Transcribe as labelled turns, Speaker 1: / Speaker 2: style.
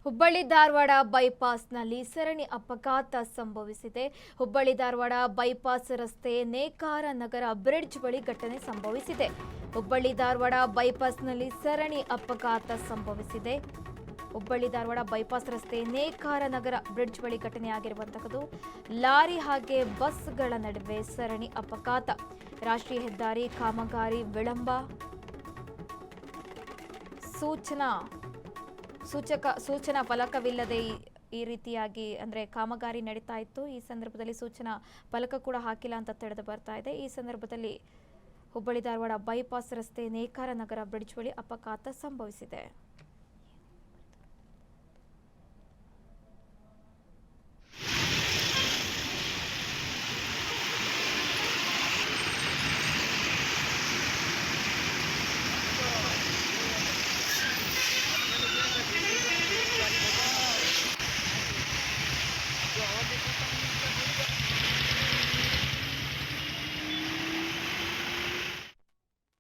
Speaker 1: ಹುಬ್ಬಳ್ಳಿ ಧಾರವಾಡ ಬೈಪಾಸ್ನಲ್ಲಿ ಸರಣಿ ಅಪಘಾತ ಸಂಭವಿಸಿದೆ. ಹುಬ್ಬಳ್ಳಿ ಧಾರವಾಡ ಬೈಪಾಸ್ ರಸ್ತೆ ನೇಕಾರ ನಗರ ಬ್ರಿಡ್ಜ್ ಬಳಿ ಘಟನೆ ಸಂಭವಿಸಿದೆ. ಹುಬ್ಬಳ್ಳಿ ಧಾರವಾಡ ಬೈಪಾಸ್ನಲ್ಲಿ ಸರಣಿ ಅಪಘಾತ ಸಂಭವಿಸಿದೆ. ಹುಬ್ಬಳ್ಳಿ ಧಾರವಾಡ ಬೈಪಾಸ್ ರಸ್ತೆ ನೇಕಾರ ನಗರ ಬ್ರಿಡ್ಜ್ ಬಳಿ ಘಟನೆಯಾಗಿರುವಂತಹದ್ದು. ಲಾರಿ ಹಾಗೆ ಬಸ್ಗಳ ನಡುವೆ ಸರಣಿ ಅಪಘಾತ. ರಾಷ್ಟ್ರೀಯ ಹೆದ್ದಾರಿ ಕಾಮಗಾರಿ ವಿಳಂಬ. ಸೂಚನಾ ಫಲಕವಿಲ್ಲದೆ ಈ ರೀತಿಯಾಗಿ ಅಂದ್ರೆ ಕಾಮಗಾರಿ ನಡೀತಾ ಇತ್ತು. ಈ ಸಂದರ್ಭದಲ್ಲಿ ಸೂಚನಾ ಫಲಕ ಕೂಡ ಹಾಕಿಲ್ಲ ಅಂತ ತಿಳಿದು ಬರ್ತಾ ಇದೆ. ಈ ಸಂದರ್ಭದಲ್ಲಿ ಹುಬ್ಬಳ್ಳಿ ಧಾರವಾಡ ಬೈಪಾಸ್ ರಸ್ತೆ ನೇಕಾರ ನಗರ ಬ್ರಿಡ್ಜ್ ಬಳಿ ಅಪಘಾತ ಸಂಭವಿಸಿದೆ.